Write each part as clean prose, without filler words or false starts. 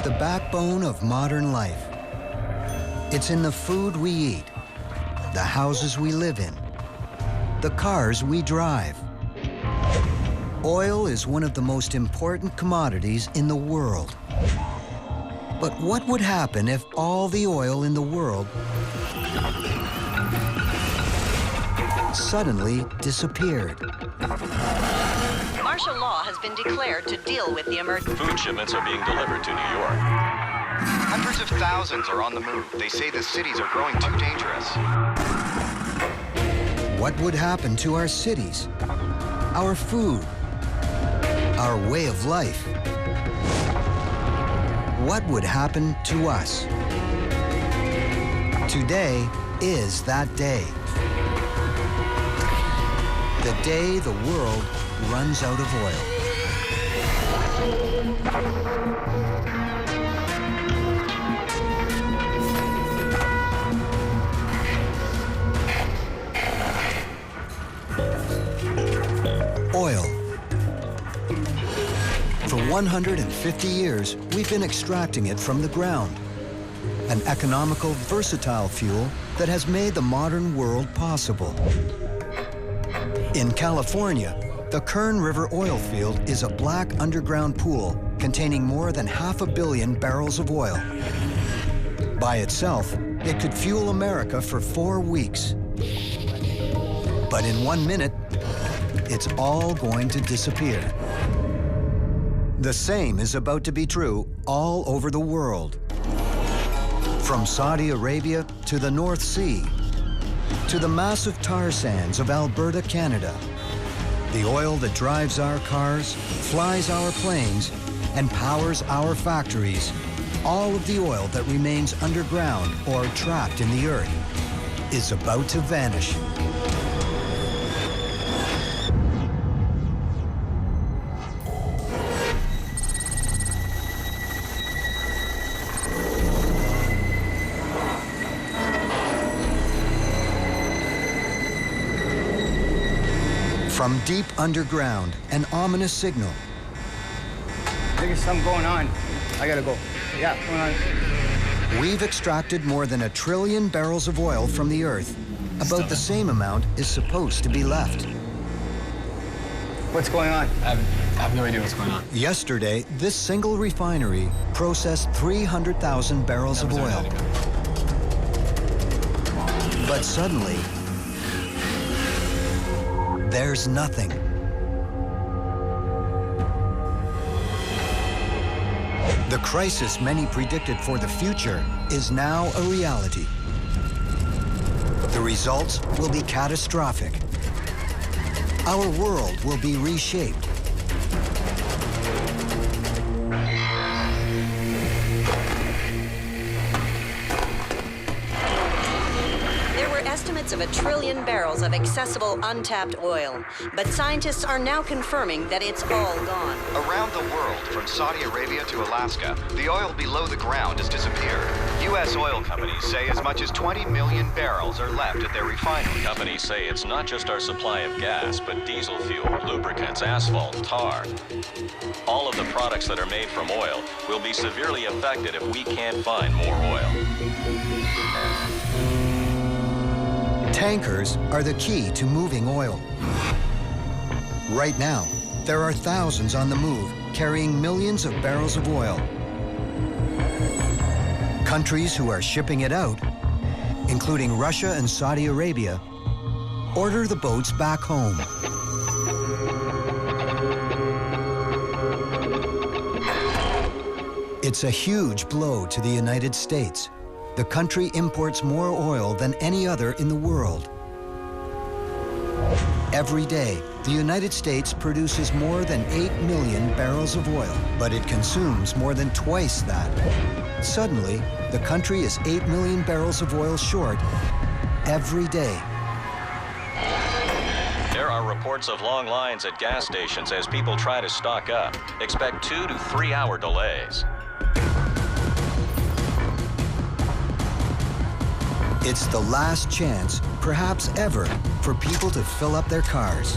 the backbone of modern life. It's in the food we eat, the houses we live in, the cars we drive. Oil is one of the most important commodities in the world. But what would happen if all the oil in the world suddenly disappeared? Martial law has been declared to deal with the emergency. Food shipments are being delivered to New York. Hundreds of thousands are on the move. They say the cities are growing too dangerous. What would happen to our cities, our food, our way of life? What would happen to us? Today is that day. The day the world runs out of oil. Oil. For 150 years, we've been extracting it from the ground. An economical, versatile fuel that has made the modern world possible. In California, the Kern River oil field is a black underground pool containing more than 500 million barrels of oil. By itself, it could fuel America for 4 weeks. But in 1 minute, it's all going to disappear. The same is about to be true all over the world. From Saudi Arabia to the North Sea, to the massive tar sands of Alberta, Canada. The oil that drives our cars, flies our planes, and powers our factories. All of the oil that remains underground or trapped in the earth is about to vanish. From deep underground, an ominous signal. There's something going on. I gotta go. Yeah, going on. We've extracted more than 1 trillion barrels of oil from the earth. About the same amount is supposed to be left. What's going on? I have no idea what's going on. Yesterday, this single refinery processed 300,000 barrels of oil. But suddenly, there's nothing. The crisis many predicted for the future is now a reality. The results will be catastrophic. Our world will be reshaped. Estimates of 1 trillion barrels of accessible untapped oil, but scientists are now confirming that it's all gone. Around the world, from Saudi Arabia to Alaska, the oil below the ground has disappeared. U.S. oil companies say as much as 20 million barrels are left at their refineries. Companies say it's not just our supply of gas, but diesel fuel, lubricants, asphalt, tar. All of the products that are made from oil will be severely affected if we can't find more oil. Tankers are the key to moving oil. Right now, there are thousands on the move carrying millions of barrels of oil. Countries who are shipping it out, including Russia and Saudi Arabia, order the boats back home. It's a huge blow to the United States. The country imports more oil than any other in the world. Every day, the United States produces more than 8 million barrels of oil, but it consumes more than twice that. Suddenly, the country is 8 million barrels of oil short every day. There are reports of long lines at gas stations as people try to stock up. Expect 2 to 3 hour delays. It's the last chance, perhaps ever, for people to fill up their cars.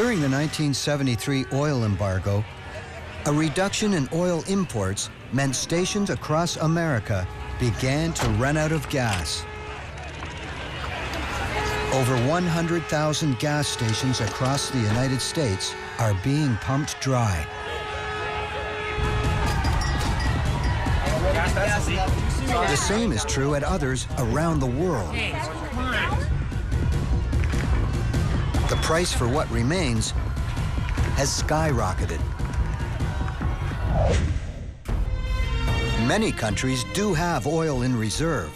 During the 1973 oil embargo, a reduction in oil imports meant stations across America began to run out of gas. Over 100,000 gas stations across the United States are being pumped dry. The same is true at others around the world. The price for what remains has skyrocketed. Many countries do have oil in reserve.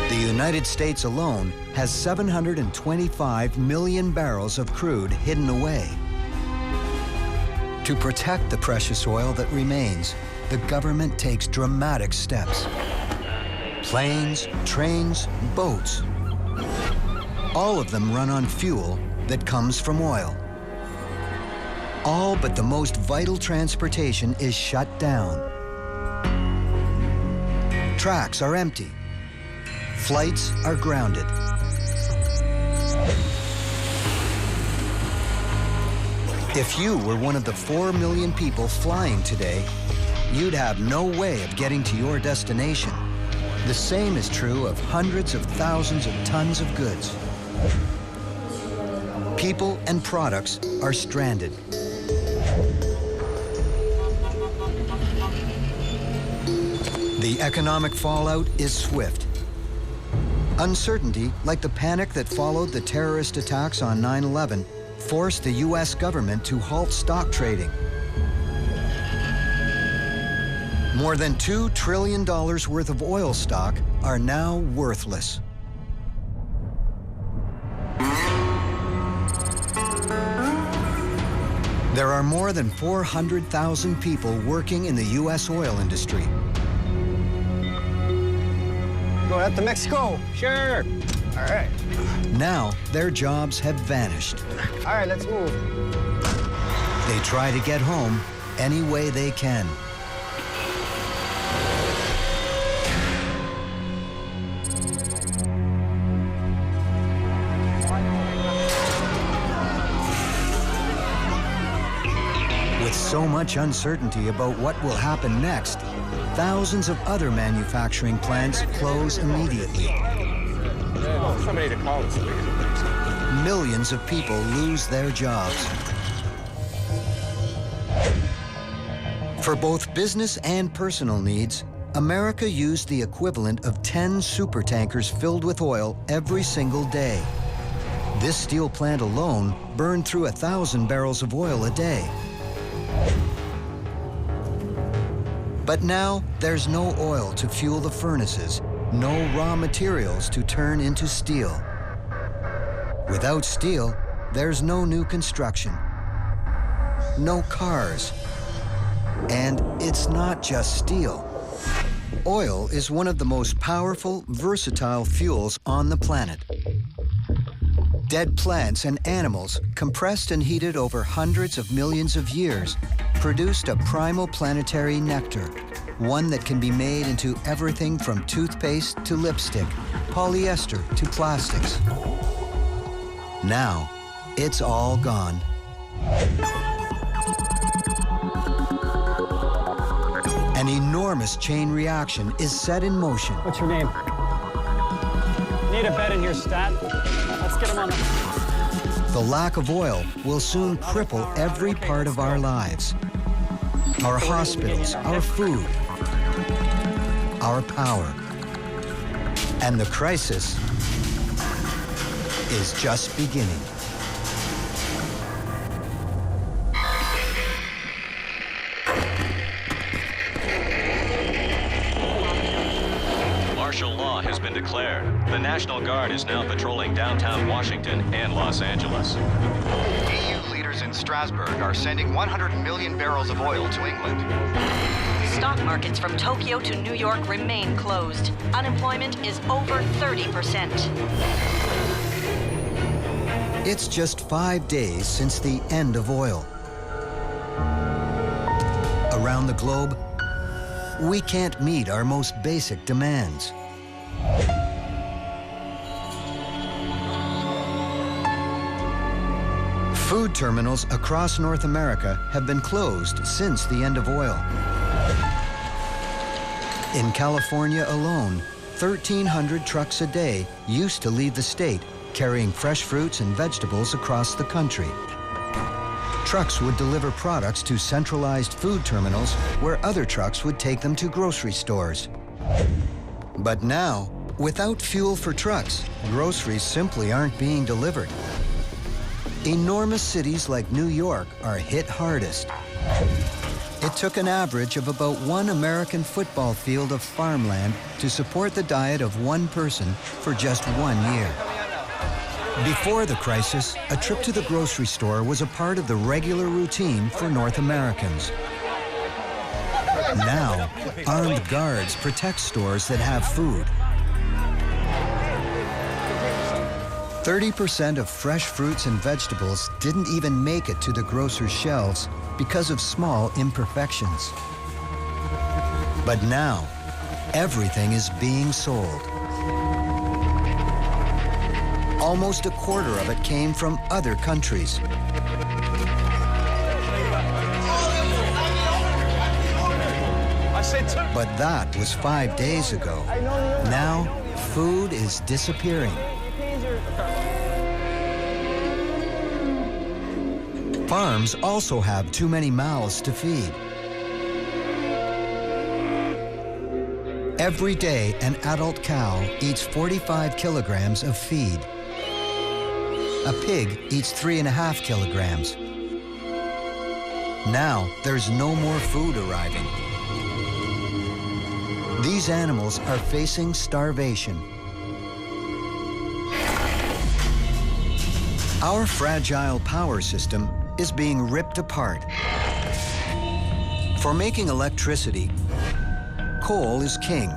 The United States alone has 725 million barrels of crude hidden away. To protect the precious oil that remains, the government takes dramatic steps. Planes, trains, boats, all of them run on fuel that comes from oil. All but the most vital transportation is shut down. Tracks are empty. Flights are grounded. If you were one of the 4 million people flying today, you'd have no way of getting to your destination. The same is true of hundreds of thousands of tons of goods. People and products are stranded. The economic fallout is swift. Uncertainty, like the panic that followed the terrorist attacks on 9/11, forced the U.S. government to halt stock trading. More than $2 trillion worth of oil stock are now worthless. There are more than 400,000 people working in the U.S. oil industry. Going up to Mexico. Sure. All right. Now, their jobs have vanished. All right, let's move. They try to get home any way they can. With so much uncertainty about what will happen next, thousands of other manufacturing plants close immediately. Somebody to call us. Millions of people lose their jobs. For both business and personal needs, America used the equivalent of 10 supertankers filled with oil every single day. This steel plant alone burned through 1,000 barrels of oil a day. But now there's no oil to fuel the furnaces, no raw materials to turn into steel. Without steel, there's no new construction, no cars. And it's not just steel. Oil is one of the most powerful, versatile fuels on the planet. Dead plants and animals, compressed and heated over hundreds of millions of years, produced a primal planetary nectar, one that can be made into everything from toothpaste to lipstick, polyester to plastics. Now, it's all gone. An enormous chain reaction is set in motion. What's your name? Need a bed in here, Stat. Let's get him on the... The lack of oil will soon cripple every part of our lives. Our hospitals, our food, our power. And the crisis is just beginning. Martial law has been declared. The National Guard is now patrolling downtown Washington and Los Angeles. EU leaders in Strasbourg are sending 100 million barrels of oil to England. Stock markets from Tokyo to New York remain closed. Unemployment is over 30%. It's just 5 days since the end of oil. Around the globe, we can't meet our most basic demands. Food terminals across North America have been closed since the end of oil. In California alone, 1,300 trucks a day used to leave the state, carrying fresh fruits and vegetables across the country. Trucks would deliver products to centralized food terminals where other trucks would take them to grocery stores. But now, without fuel for trucks, groceries simply aren't being delivered. Enormous cities like New York are hit hardest. It took an average of about 1 American football field of farmland to support the diet of one person for just 1 year. Before the crisis, a trip to the grocery store was a part of the regular routine for North Americans. Now, armed guards protect stores that have food. 30% of fresh fruits and vegetables didn't even make it to the grocer's shelves because of small imperfections. But now, everything is being sold. Almost a quarter of it came from other countries. But that was 5 days ago. Now, food is disappearing. Farms also have too many mouths to feed. Every day, an adult cow eats 45 kilograms of feed. A pig eats 3.5 kilograms. Now, there's no more food arriving. These animals are facing starvation. Our fragile power system is being ripped apart. For making electricity, coal is king.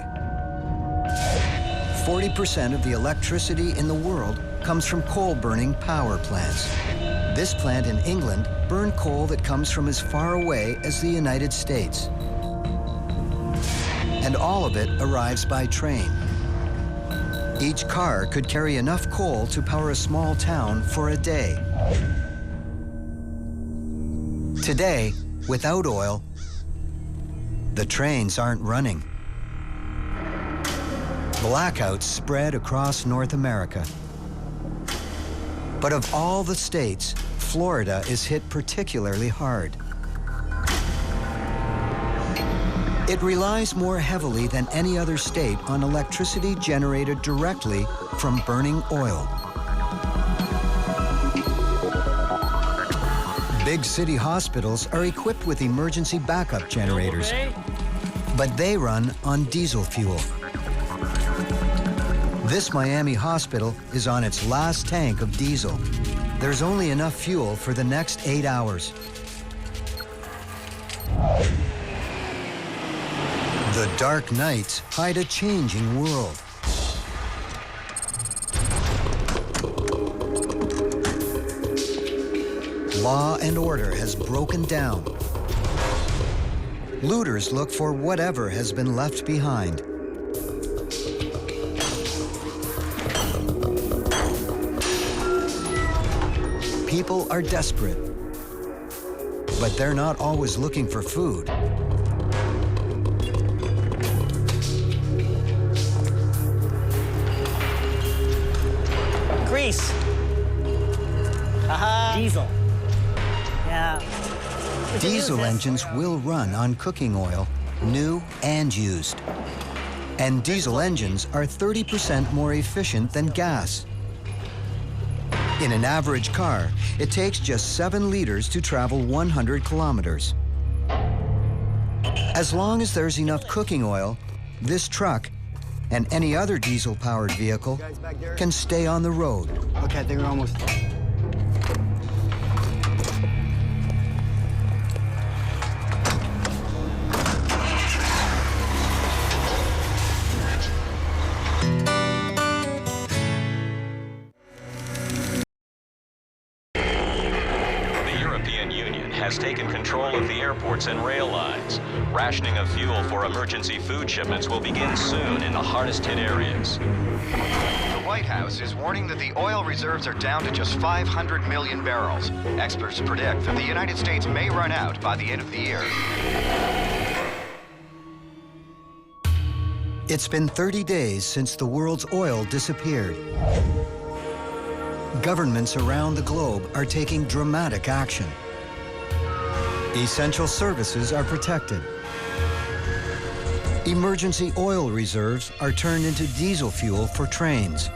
40% of the electricity in the world comes from coal-burning power plants. This plant in England burned coal that comes from as far away as the United States. And all of it arrives by train. Each car could carry enough coal to power a small town for a day. Today, without oil, the trains aren't running. Blackouts spread across North America. But of all the states, Florida is hit particularly hard. It relies more heavily than any other state on electricity generated directly from burning oil. Big city hospitals are equipped with emergency backup generators, but they run on diesel fuel. This Miami hospital is on its last tank of diesel. There's only enough fuel for the next 8 hours. The dark nights hide a changing world. Law and order has broken down. Looters look for whatever has been left behind. People are desperate, but they're not always looking for food. Grease. Diesel. Yeah. Diesel engines will run on cooking oil, new and used. And diesel engines are 30% more efficient than gas. In an average car, it takes just 7 liters to travel 100 kilometers. As long as there's enough cooking oil, this truck and any other diesel-powered vehicle can stay on the road. Okay, I think we're almost. The European Union has taken control of the air airports and rail lines. Rationing of fuel for emergency food shipments will begin soon in the hardest-hit areas. The White House is warning that the oil reserves are down to just 500 million barrels. Experts predict that the United States may run out by the end of the year. It's been 30 days since the world's oil disappeared. Governments around the globe are taking dramatic action. Essential services are protected. Emergency oil reserves are turned into diesel fuel for trains.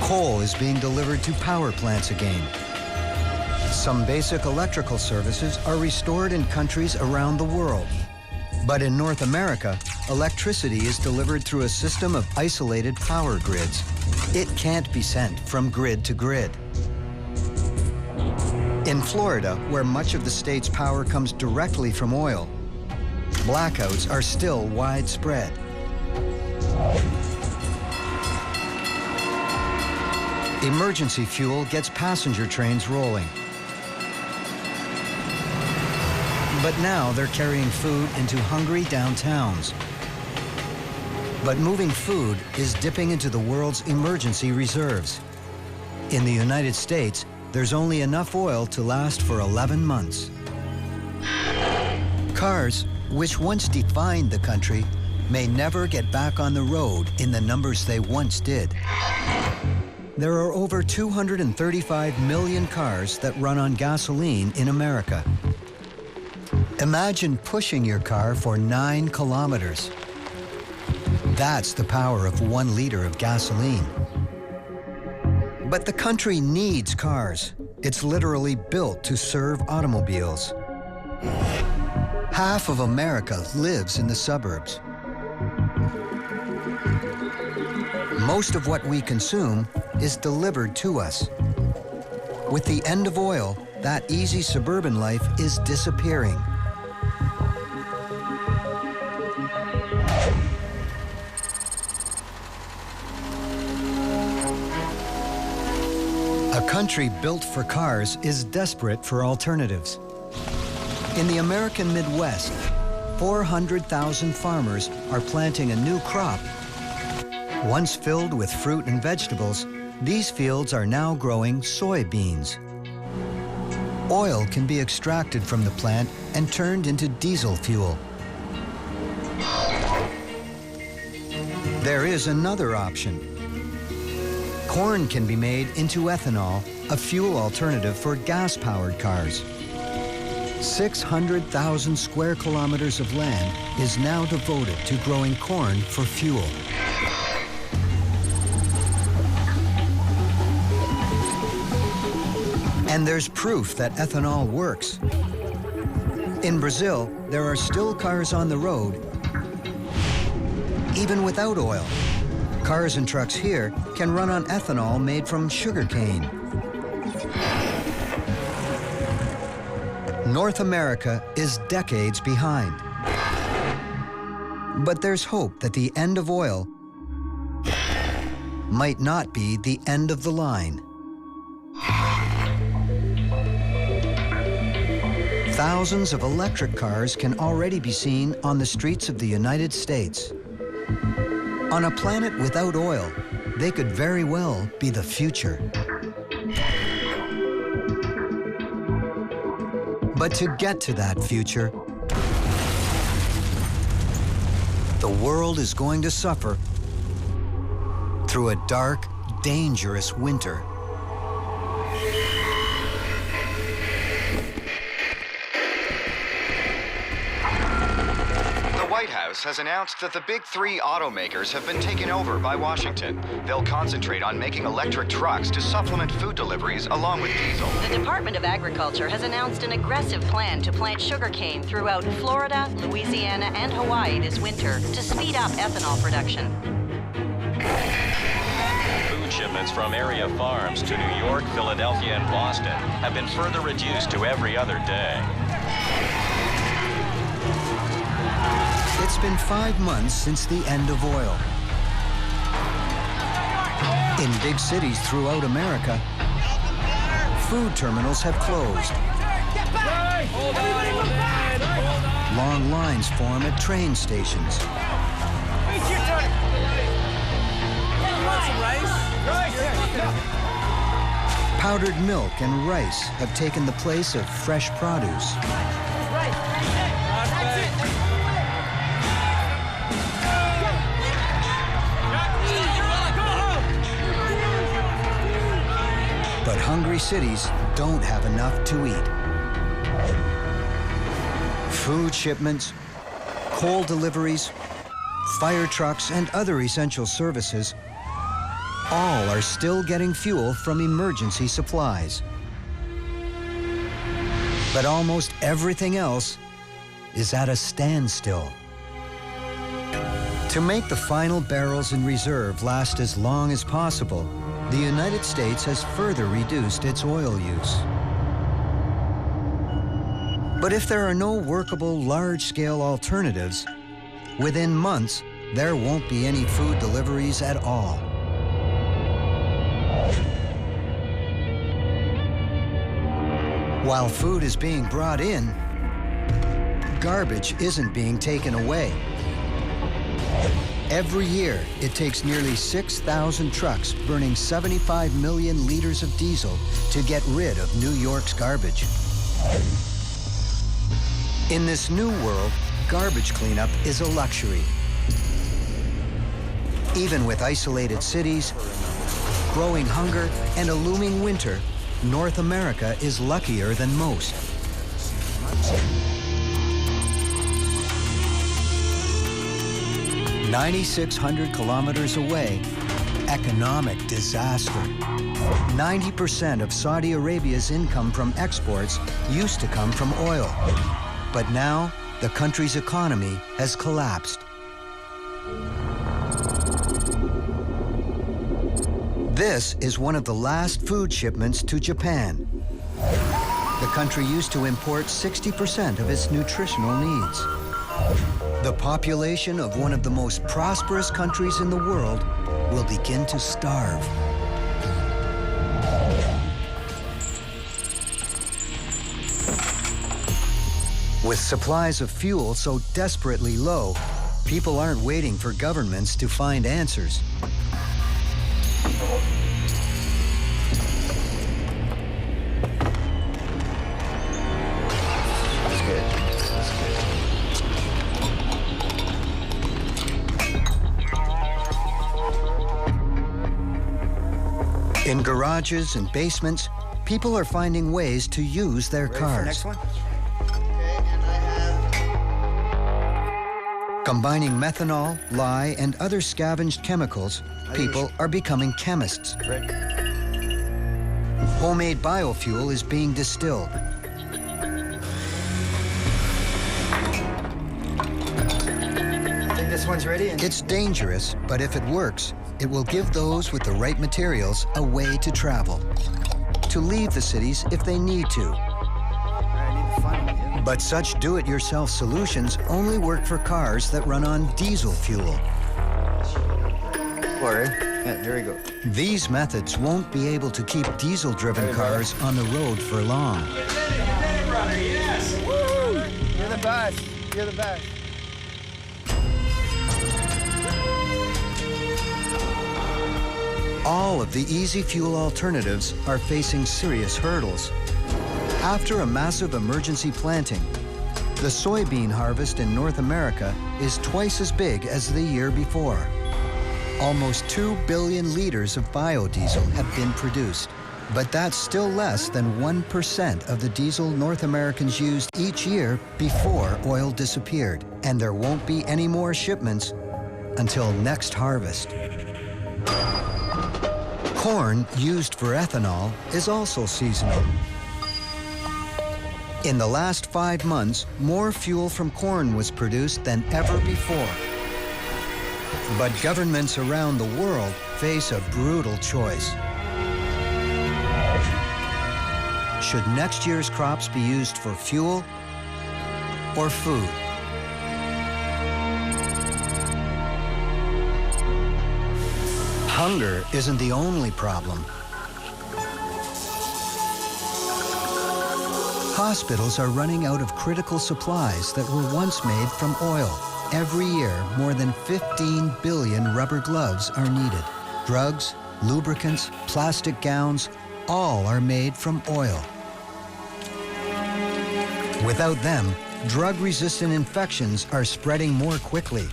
Coal is being delivered to power plants again. Some basic electrical services are restored in countries around the world. But in North America, electricity is delivered through a system of isolated power grids. It can't be sent from grid to grid. In Florida, where much of the state's power comes directly from oil, blackouts are still widespread. Emergency fuel gets passenger trains rolling. But now they're carrying food into hungry downtowns. But moving food is dipping into the world's emergency reserves. In the United States, there's only enough oil to last for 11 months. Cars, which once defined the country, may never get back on the road in the numbers they once did. There are over 235 million cars that run on gasoline in America. Imagine pushing your car for 9 kilometers. That's the power of 1 liter of gasoline. But the country needs cars. It's literally built to serve automobiles. Half of America lives in the suburbs. Most of what we consume is delivered to us. With the end of oil, that easy suburban life is disappearing. A country built for cars is desperate for alternatives. In the American Midwest, 400,000 farmers are planting a new crop. Once filled with fruit and vegetables, these fields are now growing soybeans. Oil can be extracted from the plant and turned into diesel fuel. There is another option. Corn can be made into ethanol, a fuel alternative for gas-powered cars. 600,000 square kilometers of land is now devoted to growing corn for fuel. And there's proof that ethanol works. In Brazil, there are still cars on the road, even without oil. Cars and trucks here can run on ethanol made from sugarcane. North America is decades behind. But there's hope that the end of oil might not be the end of the line. Thousands of electric cars can already be seen on the streets of the United States. On a planet without oil, they could very well be the future. But to get to that future, the world is going to suffer through a dark, dangerous winter. The White House has announced that the big 3 automakers have been taken over by Washington. They'll concentrate on making electric trucks to supplement food deliveries along with diesel. The Department of Agriculture has announced an aggressive plan to plant sugarcane throughout Florida, Louisiana, and Hawaii this winter to speed up ethanol production. Food shipments from area farms to New York, Philadelphia, and Boston have been further reduced to every other day. It's been 5 months since the end of oil. In big cities throughout America, food terminals have closed. Everybody look back! long lines form at train stations. Powdered milk and rice have taken the place of fresh produce. But hungry cities don't have enough to eat. Food shipments, coal deliveries, fire trucks, and other essential services all are still getting fuel from emergency supplies. But almost everything else is at a standstill. To make the final barrels in reserve last as long as possible, the United States has further reduced its oil use. But if there are no workable large-scale alternatives, within months, there won't be any food deliveries at all. While food is being brought in, garbage isn't being taken away. Every year, it takes nearly 6,000 trucks burning 75 million liters of diesel to get rid of New York's garbage. In this new world, garbage cleanup is a luxury. Even with isolated cities, growing hunger, and a looming winter, North America is luckier than most. "9,600 kilometers away, economic disaster. 90% of Saudi Arabia's income from exports used to come from oil. But now, the country's economy has collapsed. This is one of the last food shipments to Japan. The country used to import 60% of its nutritional needs. The population of one of the most prosperous countries in the world will begin to starve. With supplies of fuel so desperately low, people aren't waiting for governments to find answers. That's good. In garages and basements, people are finding ways to use their Ready for cars. next one? Combining methanol, lye, and other scavenged chemicals, people are becoming chemists. Rick. Homemade biofuel is being distilled. I think this one's ready. And It's dangerous, but if it works, it will give those with the right materials a way to travel, to leave the cities if they need to. I need the final one. Yeah. But such do-it-yourself solutions only work for cars that run on diesel fuel. All right. Yeah, there we go. These methods won't be able to keep diesel-driven cars on the road for long. Woo! You're the best. You're the best. All of the easy fuel alternatives are facing serious hurdles. After a massive emergency planting, the soybean harvest in North America is twice as big as the year before. Almost 2 billion liters of biodiesel have been produced, but that's still less than 1% of the diesel North Americans used each year before oil disappeared, and there won't be any more shipments until next harvest. Corn used for ethanol is also seasonal. In the last 5 months, more fuel from corn was produced than ever before. But governments around the world face a brutal choice. Should next year's crops be used for fuel or food? Hunger isn't the only problem. Hospitals are running out of critical supplies that were once made from oil. Every year, more than 15 billion rubber gloves are needed. Drugs, lubricants, plastic gowns, all are made from oil. Without them, drug-resistant infections are spreading more quickly.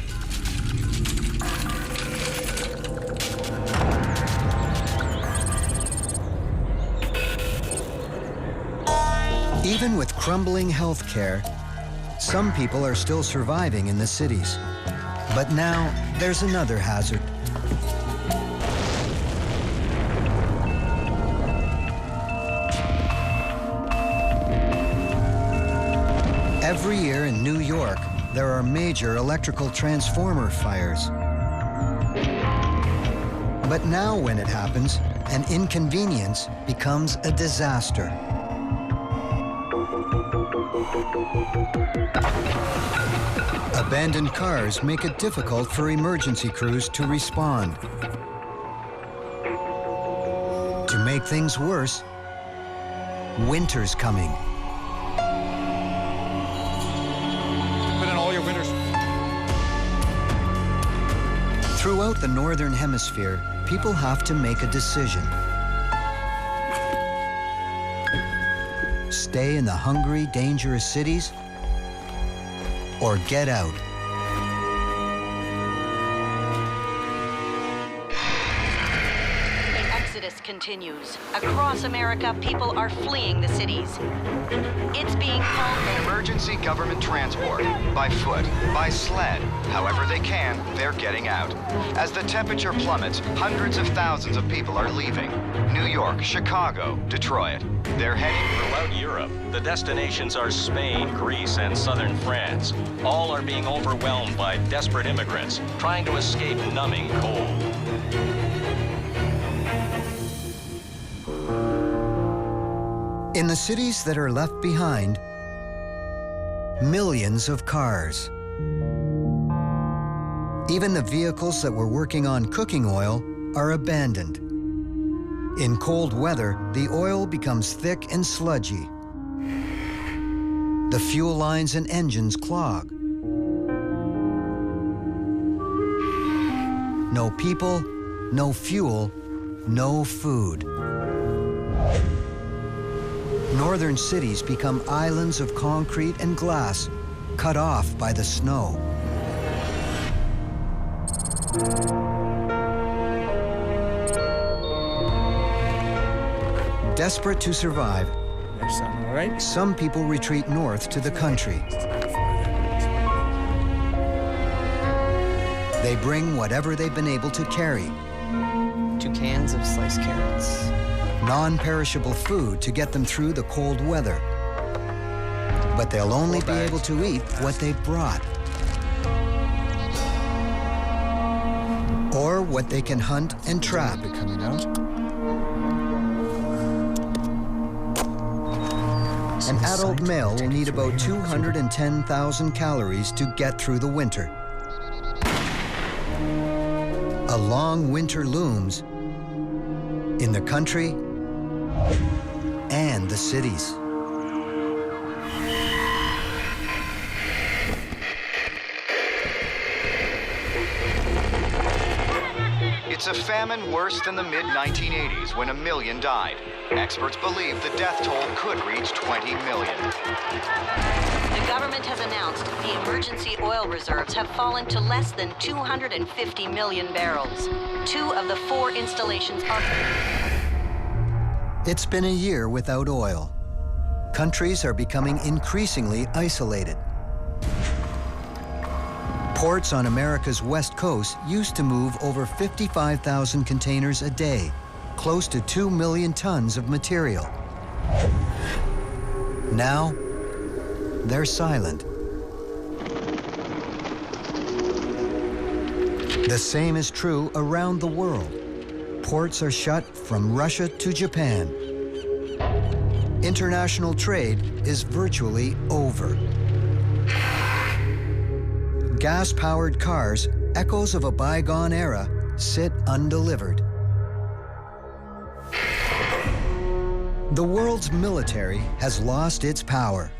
Even with crumbling health care, some people are still surviving in the cities. But now, there's another hazard. Every year in New York, there are major electrical transformer fires. But now when it happens, an inconvenience becomes a disaster. Abandoned cars make it difficult for emergency crews to respond. To make things worse, winter's coming. Put in all your winters. Throughout the Northern Hemisphere, people have to make a decision. Stay in the hungry, dangerous cities, or get out. The exodus continues. Across America, people are fleeing the cities. It's being called Emergency government transport. By foot, by sled. However they can, they're getting out. As the temperature plummets, hundreds of thousands of people are leaving. New York, Chicago, Detroit. They're heading Throughout Europe, the destinations are Spain, Greece, and southern France. All are being overwhelmed by desperate immigrants trying to escape numbing cold. In the cities that are left behind, millions of cars. Even the vehicles that were working on cooking oil are abandoned. In cold weather, the oil becomes thick and sludgy. The fuel lines and engines clog. No people, no fuel, no food. Northern cities become islands of concrete and glass, cut off by the snow. Desperate to survive, There's something, all right? some people retreat north to the country. They bring whatever they've been able to carry. 2 cans of sliced carrots. Non-perishable food to get them through the cold weather. But they'll only be able to eat what they've brought. Or what they can hunt and trap. Coming out. An adult male will need about 210,000 calories to get through the winter. A long winter looms in the country and the cities. It's a famine worse than the mid-1980s when 1 million died. Experts believe the death toll could reach 20 million. The government has announced the emergency oil reserves have fallen to less than 250 million barrels. 2 of the 4 installations are... It's been a year without oil. Countries are becoming increasingly isolated. Ports on America's west coast used to move over 55,000 containers a day, close to 2 million tons of material. Now, they're silent. The same is true around the world. Ports are shut from Russia to Japan. International trade is virtually over. Gas-powered cars, echoes of a bygone era, sit undelivered. The world's military has lost its power.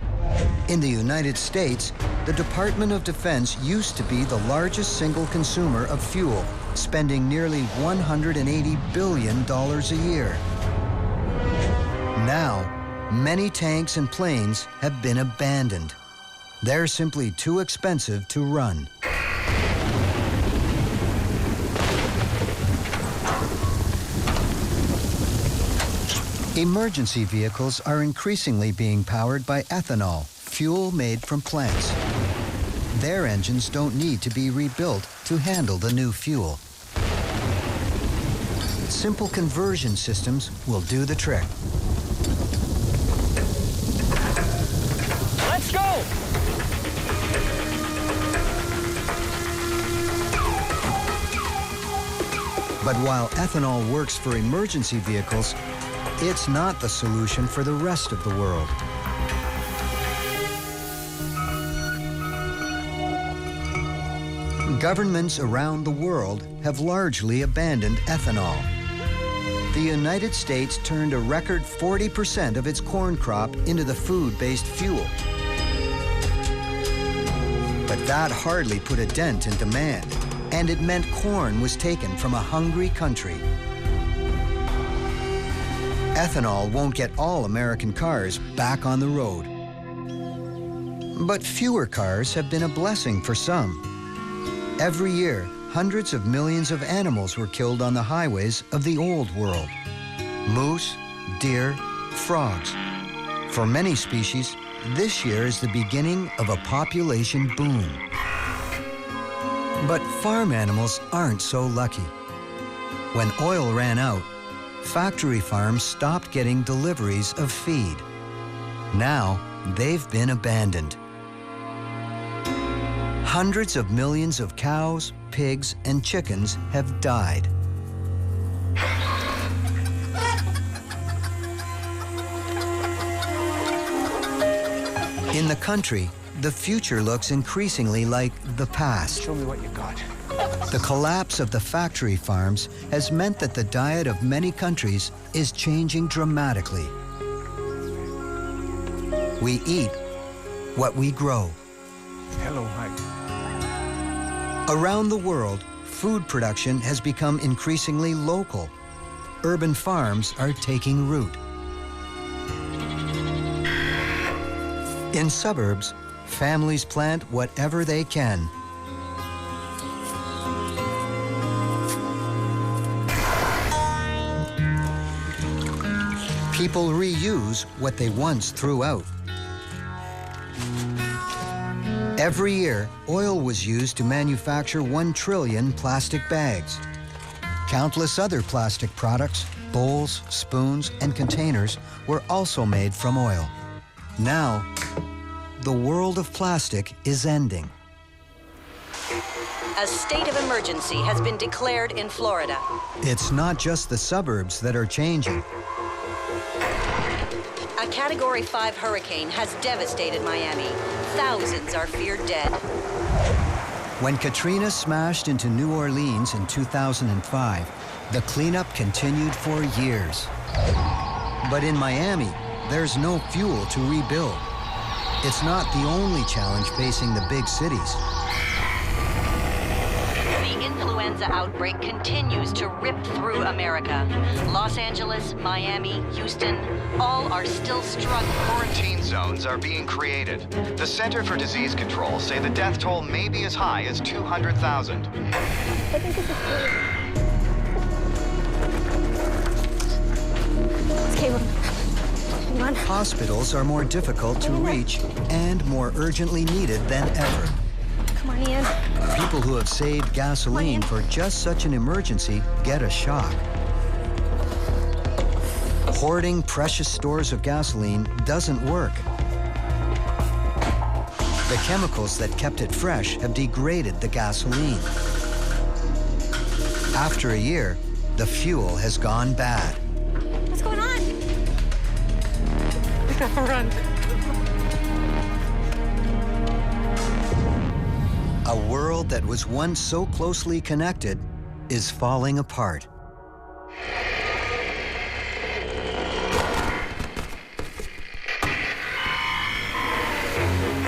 In the United States, the Department of Defense used to be the largest single consumer of fuel, spending nearly $180 billion a year. Now, many tanks and planes have been abandoned. They're simply too expensive to run. Emergency vehicles are increasingly being powered by ethanol, fuel made from plants. Their engines don't need to be rebuilt to handle the new fuel. Simple conversion systems will do the trick. Let's go! But while ethanol works for emergency vehicles, it's not the solution for the rest of the world. Governments around the world have largely abandoned ethanol. The United States turned a record 40% of its corn crop into the food-based fuel. But that hardly put a dent in demand, and it meant corn was taken from a hungry country. Ethanol won't get all American cars back on the road. But fewer cars have been a blessing for some. Every year, hundreds of millions of animals were killed on the highways of the old world. Moose, deer, frogs. For many species, this year is the beginning of a population boom. But farm animals aren't so lucky. When oil ran out, factory farms stopped getting deliveries of feed. Now, they've been abandoned. Hundreds of millions of cows, pigs, and chickens have died. In the country, the future looks increasingly like the past. Show me what you got. The collapse of the factory farms has meant that the diet of many countries is changing dramatically. We eat what we grow. Hello, Mike. Around the world, food production has become increasingly local. Urban farms are taking root. In suburbs, families plant whatever they can. People reuse what they once threw out. Every year, oil was used to manufacture 1 trillion plastic bags. Countless other plastic products, bowls, spoons, and containers were also made from oil. Now, the world of plastic is ending. A state of emergency has been declared in Florida. It's not just the suburbs that are changing. A Category 5 hurricane has devastated Miami. Thousands are feared dead. When Katrina smashed into New Orleans in 2005, the cleanup continued for years. But in Miami, there's no fuel to rebuild. It's not the only challenge facing the big cities. The influenza outbreak continues to rip through America. Los Angeles, Miami, Houston, all are still struggling. Quarantine zones are being created. The Center for Disease Control say the death toll may be as high as 200,000. Caleb. Hang on. Hospitals are more difficult to reach and more urgently needed than ever. Come on, Ian. People who have saved gasoline for just such an emergency get a shock. Hoarding precious stores of gasoline doesn't work. The chemicals that kept it fresh have degraded the gasoline. After a year, the fuel has gone bad. What's going on? Run. A world that was once so closely connected is falling apart.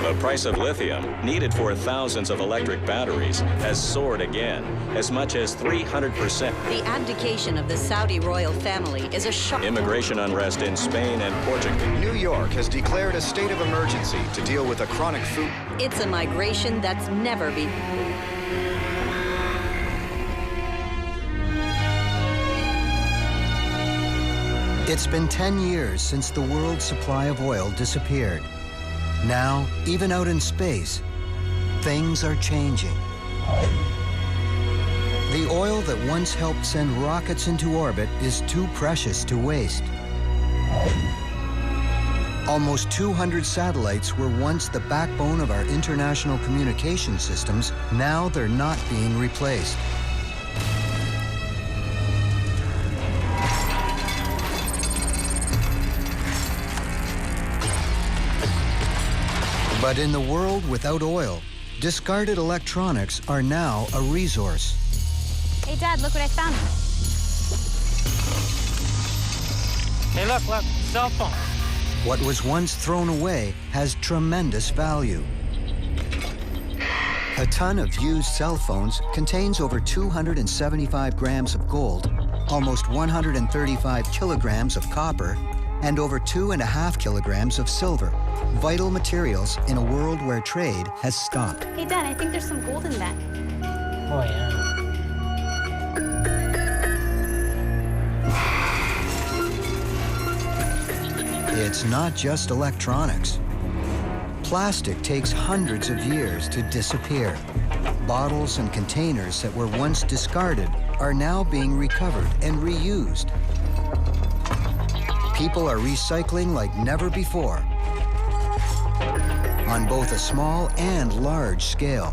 The price of lithium, needed for thousands of electric batteries, has soared again, as much as 300%. The abdication of the Saudi royal family is a shock. Immigration unrest in Spain and Portugal. New York has declared a state of emergency to deal with a chronic food. It's a migration that's never been. It's been 10 years since the world's supply of oil disappeared. Now, even out in space, things are changing. The oil that once helped send rockets into orbit is too precious to waste. Almost 200 satellites were once the backbone of our international communication systems. Now they're not being replaced. But in the world without oil, discarded electronics are now a resource. Hey, Dad, look what I found. Hey, look, cell phone. What was once thrown away has tremendous value. A ton of used cell phones contains over 275 grams of gold, almost 135 kilograms of copper, and over 2.5 kilograms of silver, vital materials in a world where trade has stopped. Hey, Dad, I think there's some gold in that. Oh, yeah. It's not just electronics. Plastic takes hundreds of years to disappear. Bottles and containers that were once discarded are now being recovered and reused. People are recycling like never before, on both a small and large scale.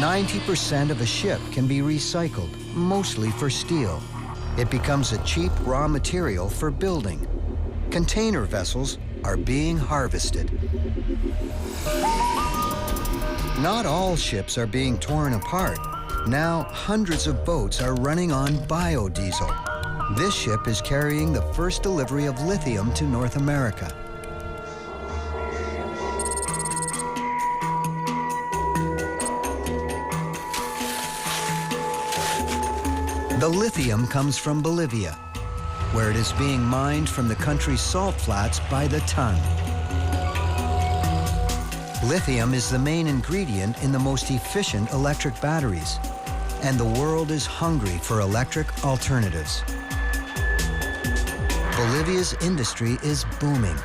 "90% of a ship can be recycled, mostly for steel. It becomes a cheap raw material for building. Container vessels are being harvested. Not all ships are being torn apart. Now, hundreds of boats are running on biodiesel. This ship is carrying the first delivery of lithium to North America. The lithium comes from Bolivia, where it is being mined from the country's salt flats by the ton. Lithium is the main ingredient in the most efficient electric batteries, and the world is hungry for electric alternatives. Bolivia's industry is booming.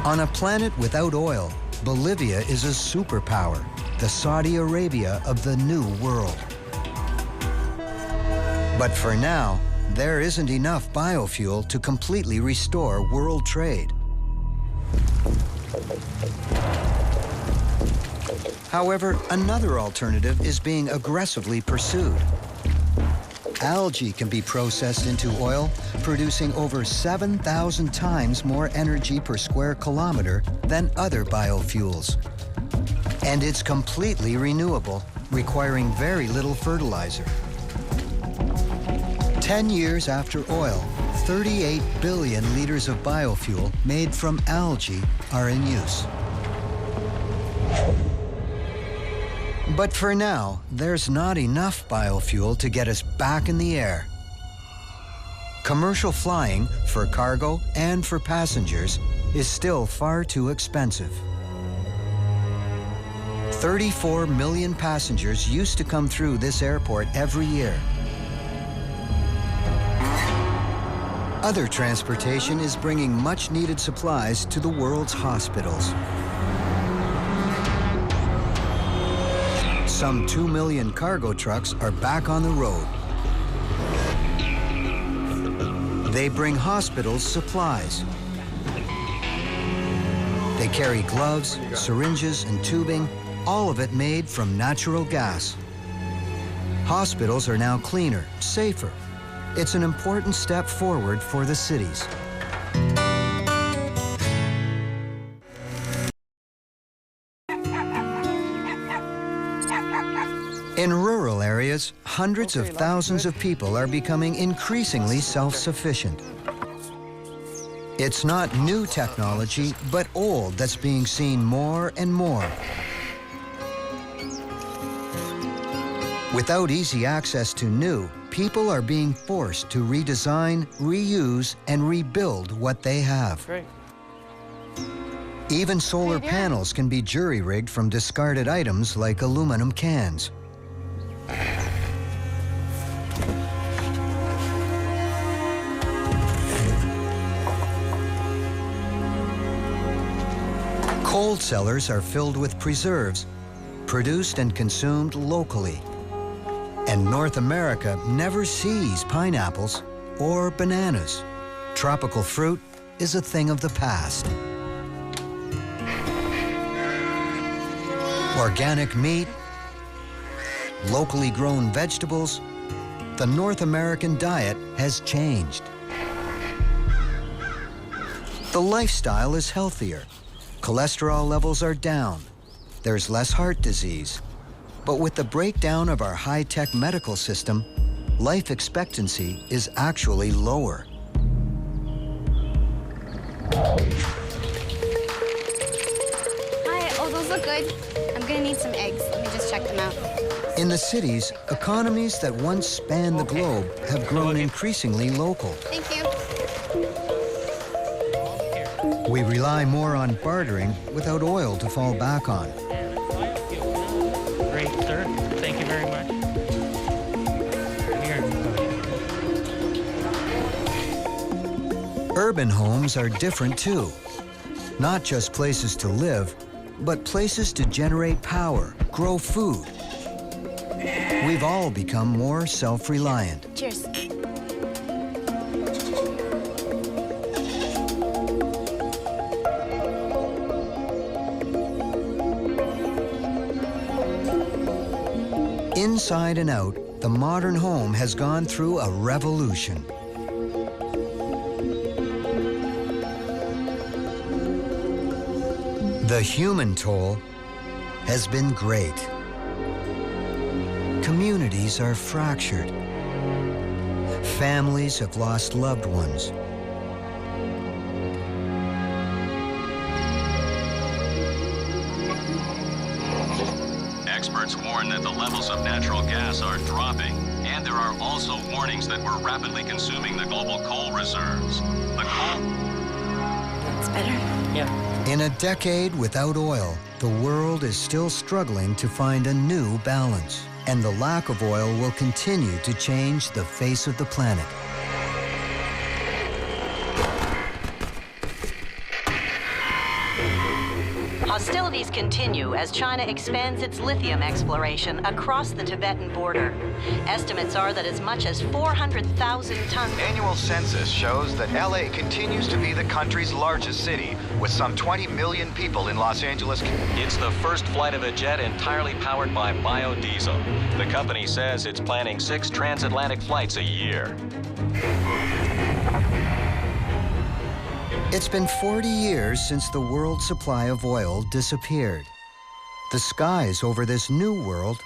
On a planet without oil, Bolivia is a superpower, the Saudi Arabia of the new world. But for now, there isn't enough biofuel to completely restore world trade. However, another alternative is being aggressively pursued. Algae can be processed into oil, producing over 7,000 times more energy per square kilometer than other biofuels. And it's completely renewable, requiring very little fertilizer. 10 years after oil, 38 billion liters of biofuel made from algae are in use. But for now, there's not enough biofuel to get us back in the air. Commercial flying, for cargo and for passengers, is still far too expensive. 34 million passengers used to come through this airport every year. Other transportation is bringing much-needed supplies to the world's hospitals. Some 2 million cargo trucks are back on the road. They bring hospitals supplies. They carry gloves, syringes, and tubing, all of it made from natural gas. Hospitals are now cleaner, safer. It's an important step forward for the cities. In rural areas, areas, hundreds of thousands of people are becoming increasingly self-sufficient. It's not new technology, but old that's being seen more and more. Without easy access to new, people are being forced to redesign, reuse, and rebuild what they have. Great. Even solar panels can be jury-rigged from discarded items like aluminum cans. Cold cellars are filled with preserves, produced and consumed locally. And North America never sees pineapples or bananas. Tropical fruit is a thing of the past. Organic meat, locally grown vegetables, the North American diet has changed. The lifestyle is healthier. Cholesterol levels are down. There's less heart disease. But with the breakdown of our high-tech medical system, life expectancy is actually lower. Hi, oh, those look good. I'm gonna need some eggs. Let me just check them out. In the cities, economies that once spanned the globe have grown increasingly local. Thank you. We rely more on bartering without oil to fall back on. Great, sir. Thank you very much. Here. Urban homes are different too. Not just places to live, but places to generate power, grow food. We've all become more self-reliant. Cheers. Inside and out, the modern home has gone through a revolution. The human toll has been great. Communities are fractured. Families have lost loved ones. Experts warn that the levels of natural gas are dropping, and there are also warnings that we're rapidly consuming the global coal reserves. The coal... That's better. Yeah. In a decade without oil, the world is still struggling to find a new balance, and the lack of oil will continue to change the face of the planet. Hostilities continue as China expands its lithium exploration across the Tibetan border. Estimates are that as much as 400,000 tons... Annual census shows that LA continues to be the country's largest city, with some 20 million people in Los Angeles. It's the first flight of a jet entirely powered by biodiesel. The company says it's planning 6 transatlantic flights a year. It's been 40 years since the world's supply of oil disappeared. The skies over this new world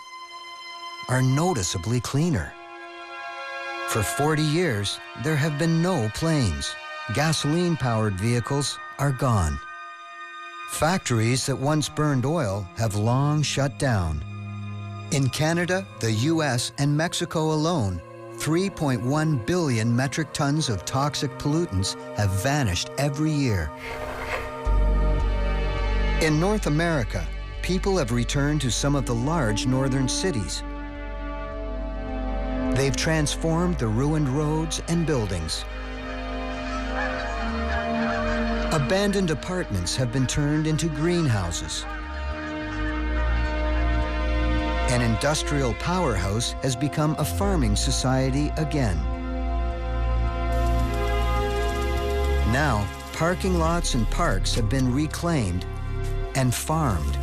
are noticeably cleaner. For 40 years, there have been no planes. Gasoline-powered vehicles are gone. Factories that once burned oil have long shut down. In Canada, the US, and Mexico alone, 3.1 billion metric tons of toxic pollutants have vanished every year. In North America, people have returned to some of the large northern cities. They've transformed the ruined roads and buildings. Abandoned apartments have been turned into greenhouses. An industrial powerhouse has become a farming society again. Now, parking lots and parks have been reclaimed and farmed.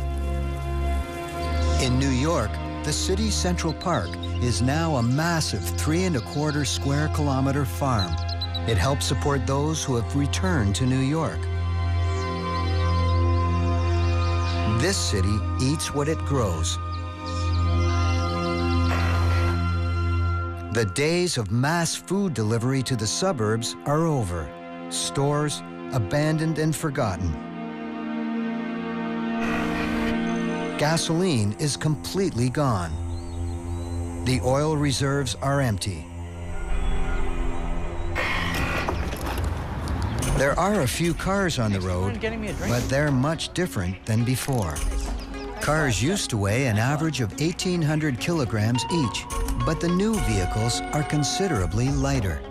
In New York, the city's Central Park is now a massive 3¼ square kilometer farm. It helps support those who have returned to New York. This city eats what it grows. The days of mass food delivery to the suburbs are over. Stores abandoned and forgotten. Gasoline is completely gone. The oil reserves are empty. There are a few cars on the road, but they're much different than before. Cars used to weigh an average of 1,800 kilograms each, but the new vehicles are considerably lighter.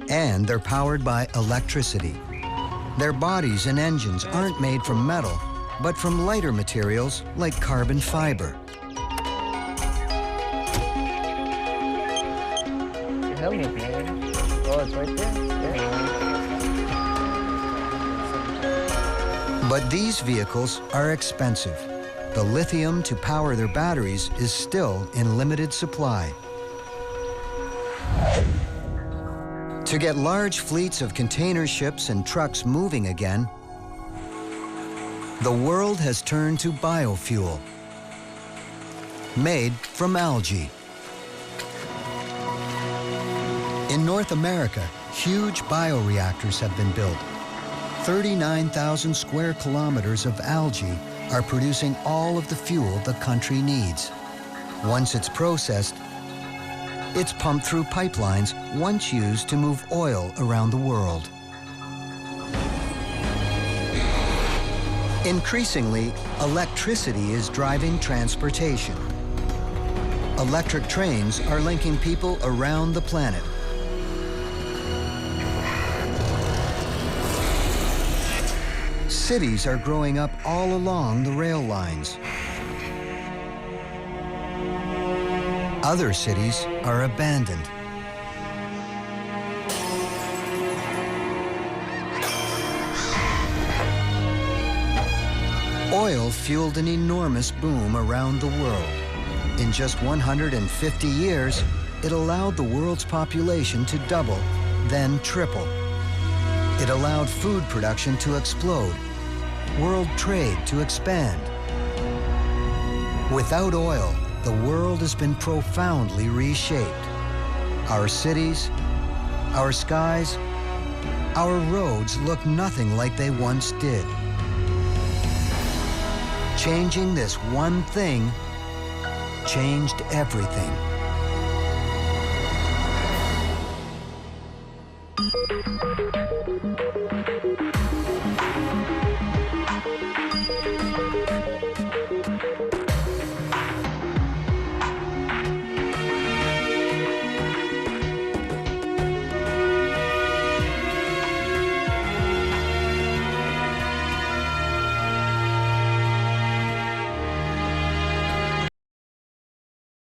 And they're powered by electricity. Their bodies and engines aren't made from metal, but from lighter materials like carbon fiber. Help me, man. Oh, it's right there? But these vehicles are expensive. The lithium to power their batteries is still in limited supply. To get large fleets of container ships and trucks moving again, the world has turned to biofuel, made from algae. In North America, huge bioreactors have been built. 39,000 square kilometers of algae are producing all of the fuel the country needs. Once it's processed, it's pumped through pipelines once used to move oil around the world. Increasingly, electricity is driving transportation. Electric trains are linking people around the planet. Cities are growing up all along the rail lines. Other cities are abandoned. Oil fueled an enormous boom around the world. In just 150 years, it allowed the world's population to double, then triple. It allowed food production to explode, world trade to expand. Without oil, the world has been profoundly reshaped. Our cities, our skies, our roads look nothing like they once did. Changing this one thing changed everything.